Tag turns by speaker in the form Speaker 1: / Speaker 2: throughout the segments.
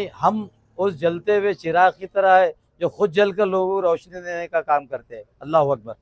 Speaker 1: नहीं, हम उस जलते हुए चिराग की तरह है जो खुद जलकर लोगों को रोशनी देने का काम करते हैं। अल्लाह अकबर।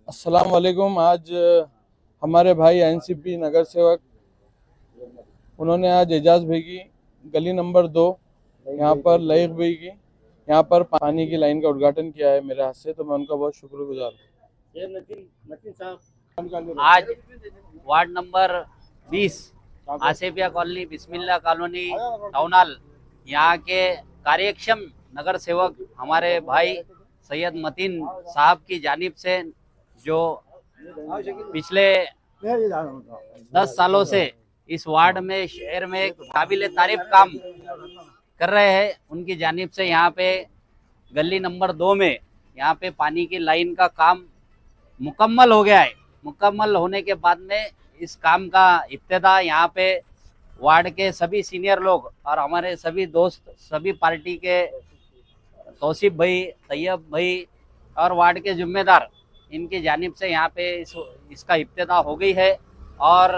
Speaker 2: अस्सलाम वालेकुम। आज हमारे भाई एनसीपी नगर सेवक उन्होंने आज एजाज भाई की गली नंबर 2 यहाँ पर लईक भाई की यहाँ पर पानी की लाइन का उद्घाटन किया है मेरे हाथ से, तो मैं उनका बहुत शुक्रगुजार हूँ।
Speaker 3: आज वार्ड नंबर 20 आसेफिया कॉलोनी, बिस्मिल्ला कॉलोनी, टाउन हॉल, यहाँ के कार्यक्षम नगर सेवक हमारे भाई सैयद मतीन साहब की जानिब से जो पिछले 10 सालों से इस वार्ड में, शहर में काबिल तारीफ काम कर रहे हैं, उनकी जानिब से यहाँ पे गली नंबर 2 में यहाँ पे पानी की लाइन का काम मुकम्मल हो गया है। मुकम्मल होने के बाद में इस काम का इब्तिदा यहाँ पे वार्ड के सभी सीनियर लोग और हमारे सभी दोस्त, सभी पार्टी के तौसीफ भाई, तैयब भाई और वार्ड के जिम्मेदार, इनकी जानिब से यहाँ पे इसका इब्तिदा हो गई है। और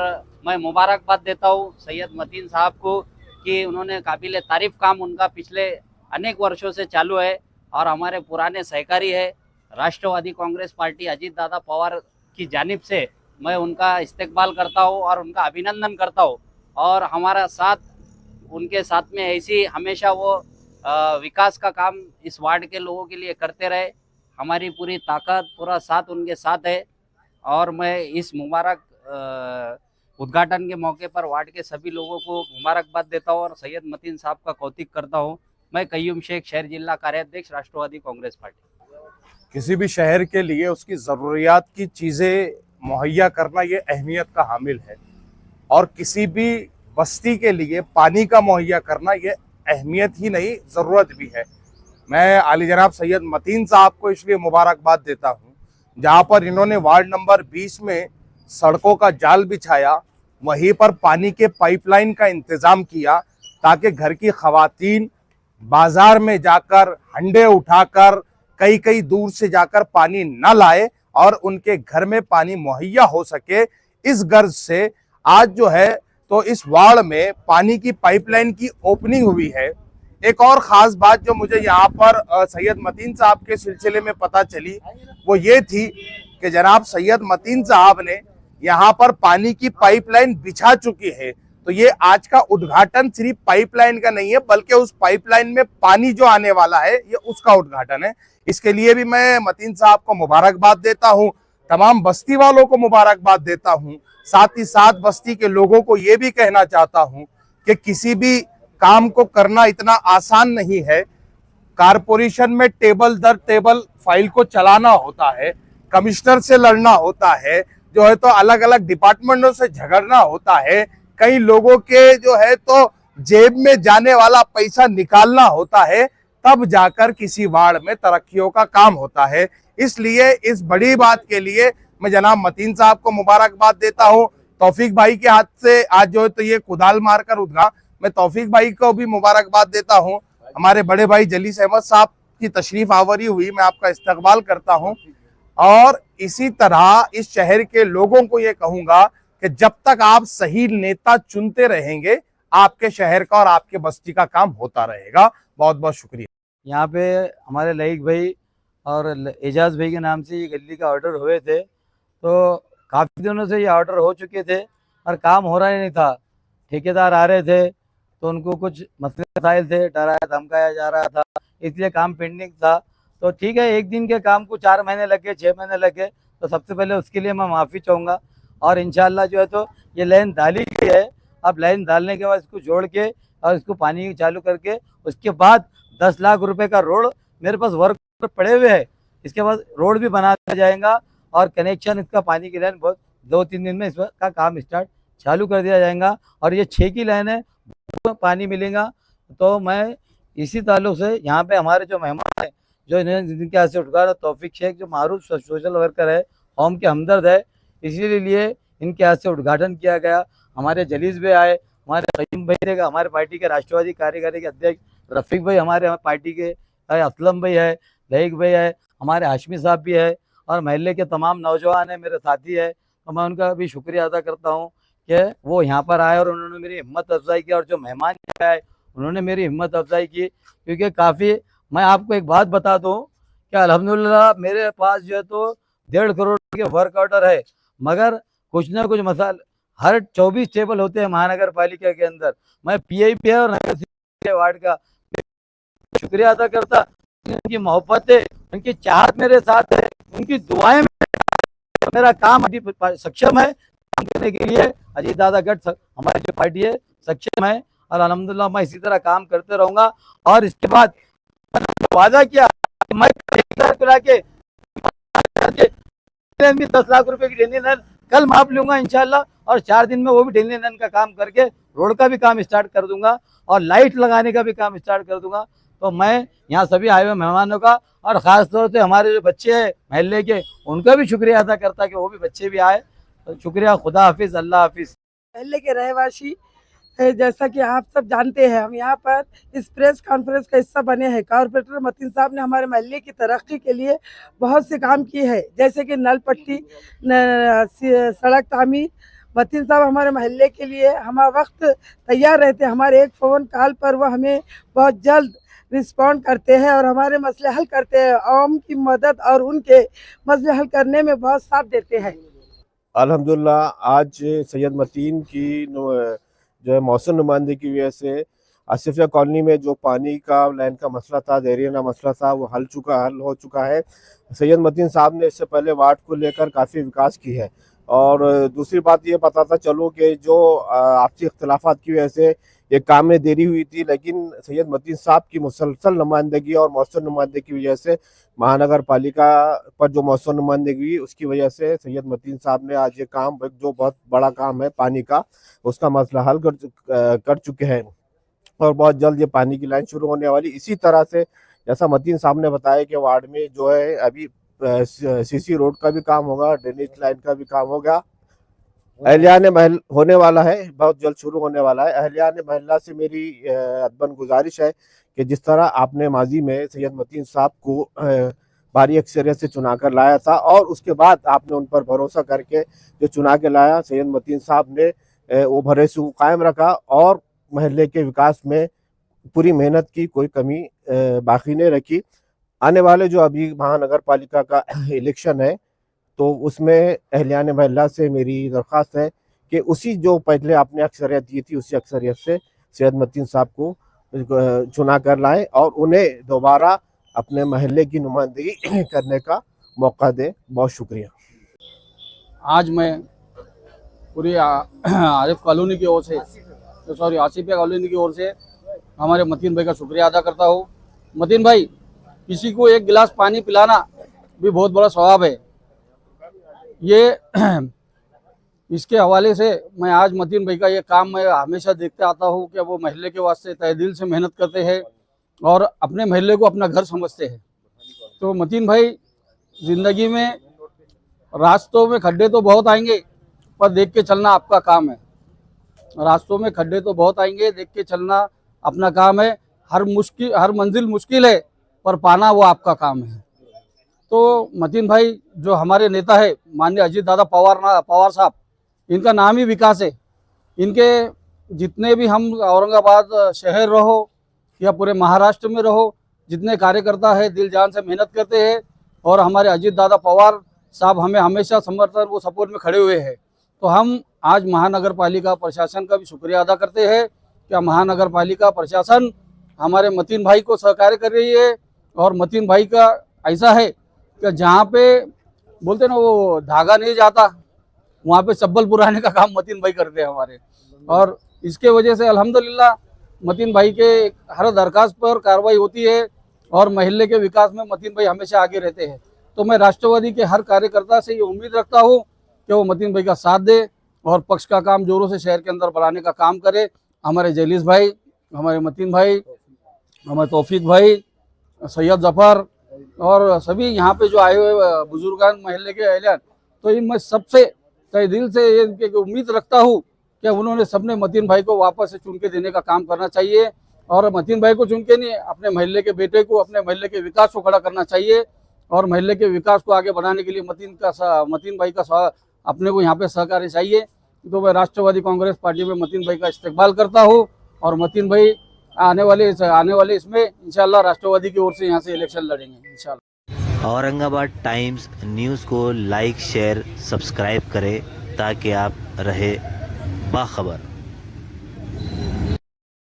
Speaker 3: मैं मुबारकबाद देता हूँ सैयद मतीन साहब को कि उन्होंने काबिल तारीफ काम उनका पिछले अनेक वर्षों से चालू है और हमारे पुराने सहकारी है राष्ट्रवादी कांग्रेस पार्टी अजीत दादा पवार की जानिब से मैं उनका इस्तकबाल करता हूँ और उनका अभिनंदन करता हूँ। और हमारा साथ उनके साथ में ऐसी हमेशा वो विकास का काम इस वार्ड के लोगों के लिए करते रहे। हमारी पूरी ताकत, पूरा साथ उनके साथ है। और मैं इस मुबारक उद्घाटन के मौके पर वार्ड के सभी लोगों को मुबारकबाद देता हूँ और सैयद मतीन साहब का कौतिक करता हूँ। मैं कय्यूम शेख, शहर जिला कार्याध्यक्ष, राष्ट्रवादी कांग्रेस पार्टी।
Speaker 4: किसी भी शहर के लिए उसकी ज़रूरियात की चीज़ें मुहैया करना ये अहमियत का हामिल है, और किसी भी बस्ती के लिए पानी का मुहैया करना ये अहमियत ही नहीं, ज़रूरत भी है। मैं आली जनाब सैयद मतीन साहब को इसलिए मुबारकबाद देता हूँ, जहाँ पर इन्होंने वार्ड नंबर 20 में सड़कों का जाल बिछाया, वहीं पर पानी के पाइपलाइन का इंतज़ाम किया ताकि घर की ख़वातीन बाज़ार में जाकर हंडे उठाकर कई कई दूर से जाकर पानी न लाए और उनके घर में पानी मुहैया हो सके। इस गर्ज से आज जो है तो इस वार्ड में पानी की पाइपलाइन की ओपनिंग हुई है। एक और ख़ास बात जो मुझे यहाँ पर सैयद मतीन साहब के सिलसिले में पता चली वो ये थी कि जनाब सैयद मतीन साहब ने यहाँ पर पानी की पाइपलाइन बिछा चुकी है। तो ये आज का उद्घाटन सिर्फ पाइपलाइन का नहीं है, बल्कि उस पाइपलाइन में पानी जो आने वाला है ये उसका उद्घाटन है। इसके लिए भी मैं मतीन साहब को मुबारकबाद देता हूँ, तमाम बस्ती वालों को मुबारकबाद देता हूँ। साथ ही साथ बस्ती के लोगों को ये भी कहना चाहता हूँ कि किसी भी काम को करना इतना आसान नहीं है। कारपोरेशन में टेबल दर टेबल फाइल को चलाना होता है, कमिश्नर से लड़ना होता है, जो है तो अलग अलग डिपार्टमेंटों से झगड़ना होता है, कई लोगों के जो है तो जेब में जाने वाला पैसा निकालना होता है, तब जाकर किसी वार्ड में तरक्कियों का काम होता है। इसलिए इस बड़ी बात के लिए मैं जनाब मतीन साहब को मुबारकबाद देता हूं। तौफीक भाई के हाथ से आज जो है तो ये कुदाल मारकर उठा, मैं तौफीक भाई को भी मुबारकबाद देता हूं। हमारे बड़े भाई जलीस अहमद साहब की तशरीफ आवरी हुई, मैं आपका इस्तकबाल करता हूं। और इसी तरह इस शहर के लोगों को ये कहूंगा कि जब तक आप सही नेता चुनते रहेंगे, आपके शहर का और आपके बस्ती का काम होता रहेगा। बहुत बहुत शुक्रिया।
Speaker 1: यहाँ पे हमारे लईक भाई और एजाज भाई के नाम से ये गली का ऑर्डर हुए थे, तो काफ़ी दिनों से ये ऑर्डर हो चुके थे और काम हो रहा ही नहीं था। ठेकेदार आ रहे थे तो उनको कुछ मसले मसाइल थे, डराया धमकाया जा रहा था, इसलिए काम पेंडिंग था। तो ठीक है, एक दिन के काम को 4 महीने लग गए, 6 महीने लग गए, तो सबसे पहले उसके लिए मैं माफ़ी चाहूँगा। और इंशाल्लाह जो है तो ये लाइन डाली गई है, अब लाइन डालने के बाद इसको जोड़ के और इसको पानी चालू करके उसके बाद 10 लाख रुपए का रोड मेरे पास वर्क पड़े हुए है, इसके बाद रोड भी बना दिया जाएगा और कनेक्शन इसका पानी की लाइन बहुत 2-3 दिन में इसका काम स्टार्ट चालू कर दिया जाएगा। और ये 6 की लाइन है, पानी मिलेगा। तो मैं इसी ताल्लुक से यहाँ पे हमारे जो मेहमान हैं, जो इन्हें जिनके हाथ से उठा, तौफीक शेख जो मारूफ सोशल वर्कर है, कौम के हमदर्द है, इसीलिए इनके हाथ से उद्घाटन किया गया। हमारे जलीस भाई आए, हमारे कईम भाई थे, हमारे पार्टी के राष्ट्रवादी कार्यकारी के अध्यक्ष रफ़ीक भाई, हमारे पार्टी के असलम भाई है, लईक भाई है, हमारे हाशमी साहब भी है, और महल्ले के तमाम नौजवान हैं, मेरे साथी है। तो मैं उनका भी शुक्रिया अदा करता हूँ कि वो यहाँ पर आए और उन्होंने मेरी हिम्मत अफजाई की, और जो मेहमान आए उन्होंने मेरी हिम्मत अफजाई की, क्योंकि काफ़ी, मैं आपको एक बात बता दूँ कि अल्हम्दुलिल्लाह मेरे पास जो है तो 1.5 करोड़ के वर्क ऑर्डर है, मगर कुछ ना कुछ मसाल हर 24 टेबल होते हैं महानगर पालिका के अंदर। मैं PIP है और नगर वार्ड का शुक्रिया अदा करता, उनकी मोहब्बत है, उनकी चाहत मेरे साथ है, उनकी दुआएं मेरा काम अभी सक्षम है काम करने के लिए। अजीत दादा गढ़ हमारी जो पार्टी है सक्षम है, और अल्हम्दुलिल्लाह मैं इसी तरह काम करते रहूंगा। और इसके बाद वादा किया कि मैं पिला के 10 लाख रुपए की डेली लाइन कल माप लूंगा इंशाल्लाह, और 4 दिन में वो भी डेली लाइन का काम करके रोड का भी काम स्टार्ट कर दूंगा और लाइट लगाने का भी काम स्टार्ट कर दूंगा। तो मैं यहाँ सभी आए हुए मेहमानों का और ख़ास तौर से हमारे जो बच्चे हैं महल्ले के, उनका भी शुक्रिया अदा करता कि वो भी बच्चे भी आए। तो शुक्रिया, खुदा हाफिज़, अल्लाह हाफिज़।
Speaker 5: महल्ले के रहवासी जैसा कि आप सब जानते हैं, हम यहाँ पर इस प्रेस कॉन्फ्रेंस का हिस्सा बने हैं। कॉर्पोरेटर मतीन साहब ने हमारे महल्ले की तरक्की के लिए बहुत से काम किए हैं, जैसे कि नल पट्टी, सड़क तामीर। मतीन साहब हमारे महल्ले के लिए हम वक्त तैयार रहते हैं, हमारे एक फ़ोन कॉल पर वो हमें बहुत जल्द रिस्पॉन्ड करते हैं और हमारे मसले हल करते हैं, आवाम की मदद और उनके मसले हल करने में बहुत साथ देते हैं।
Speaker 6: अल्हम्दुलिल्लाह आज सैयद मतीन की जो है मौसम नुमाइंदगी की वजह से आसिफिया कॉलोनी में जो पानी का लाइन का मसला था, देरियाना मसला था, वो हल हो चुका है। सैयद मतीन साहब ने इससे पहले वार्ड को लेकर काफ़ी विकास की है। और दूसरी बात ये बताता चलूँ कि जो आपसी इख्तलाफात की वजह से ये काम में देरी हुई थी, लेकिन सैयद मतीन साहब की मुसलसल नुमाइंदगी और मौसम नुमाइंदगी की वजह से महानगर पालिका पर जो मौसम नुमाइंदगी हुई, उसकी वजह से सैयद मतीन साहब ने आज ये काम, जो बहुत बड़ा काम है पानी का, उसका मसला हल कर चुके हैं और बहुत जल्द ये पानी की लाइन शुरू होने वाली। इसी तरह से जैसा मतीन साहब ने बताया कि वार्ड में जो है अभी CC रोड का भी काम होगा, ड्रेनेज लाइन का भी काम होगा, अहलियान महल होने वाला है, बहुत जल्द शुरू होने वाला है। अहलियान महल्ला से मेरी अदबन गुजारिश है कि जिस तरह आपने माजी में सैयद मतीन साहब को भारी अक्सरियत से चुना कर लाया था और उसके बाद आपने उन पर भरोसा करके जो चुना के लाया, सैयद मतीन साहब ने वो भरोसे को कायम रखा और महल्ले के विकास में पूरी मेहनत की, कोई कमी बाकी नहीं रखी। आने वाले जो अभी महानगर पालिका का इलेक्शन है, तो उसमें अहलियान महल्ला से मेरी दरख्वास्त है कि उसी जो पहले आपने अक्सरियत दी थी, उसी अक्सरियत से सैयद मतीन साहब को चुना कर लाएं और उन्हें दोबारा अपने महल्ले की नुमाइंदगी करने का मौका दें। बहुत शुक्रिया।
Speaker 2: आज मैं पूरी आरिफ कॉलोनी की ओर से, आसिफिया कॉलोनी की ओर से हमारे मतीन भाई का शुक्रिया अदा करता हूँ। मतीन भाई, किसी को एक गिलास पानी पिलाना भी बहुत बड़ा सवाब है। ये
Speaker 7: इसके हवाले से मैं आज मतीन भाई का ये काम मैं हमेशा देखते आता हूँ कि वो महल्ले के वास्ते तहे दिल से मेहनत करते हैं और अपने महल्ले को अपना घर समझते हैं। तो मतीन भाई, ज़िंदगी में रास्तों में खड्डे तो बहुत आएंगे पर देख के चलना आपका काम है। रास्तों में खड्डे तो बहुत आएंगे, देख के चलना अपना काम है। हर मंजिल मुश्किल है पर पाना वो आपका काम है। तो मतीन भाई जो हमारे नेता है माननीय अजीत दादा पवार साहब, इनका नाम ही विकास है। इनके जितने भी हम औरंगाबाद शहर रहो या पूरे महाराष्ट्र में रहो, जितने कार्यकर्ता है दिल जान से मेहनत करते हैं और हमारे अजीत दादा पवार साहब हमें हमेशा समर्थन वो सपोर्ट में खड़े हुए हैं। तो हम आज महानगर पालिका प्रशासन का भी शुक्रिया अदा करते हैं कि महानगर पालिका प्रशासन हमारे मतीन भाई को सहकार्य कर रही है। और मतीन भाई का ऐसा है कि जहाँ पे बोलते ना वो धागा नहीं जाता, वहाँ पे चप्पल पुराने का काम मतीन भाई करते हैं हमारे। और इसके वजह से अल्हम्दुलिल्लाह मतीन भाई के हर दरखास्त पर कार्रवाई होती है और महल्ले के विकास में मतीन भाई हमेशा आगे रहते हैं। तो मैं राष्ट्रवादी के हर कार्यकर्ता से ये उम्मीद रखता हूँ कि वो मतीन भाई का साथ दे और पक्ष का काम जोरों से शहर के अंदर बढ़ाने का काम करे। हमारे जलीस भाई, हमारे मतीन भाई, हमारे तौफीक भाई, सैयद जफ़र और सभी यहाँ पे जो आए हुए बुजुर्गान महल्ले के अहलियान, तो इन मैं सबसे तहे दिल से ये उम्मीद रखता हूँ कि उन्होंने सबने मतीन भाई को वापस से चुन के देने का काम करना चाहिए। और मतीन भाई को चुन के नहीं, अपने महल्ले के बेटे को, अपने महल्ले के विकास को खड़ा करना चाहिए। और महल्ले के विकास को आगे बढ़ाने के लिए मतीन भाई का अपने को यहाँ पे सहकार्य चाहिए। तो मैं राष्ट्रवादी कांग्रेस पार्टी में मतीन भाई का इस्तेकबाल करता हूँ और मतीन भाई आने वाले इसमें इंशाल्लाह राष्ट्रवादी की ओर से यहाँ से इलेक्शन लड़ेंगे इंशाल्लाह।
Speaker 8: औरंगाबाद टाइम्स न्यूज़ को लाइक, शेयर, सब्सक्राइब करें ताकि आप रहे बाखबर।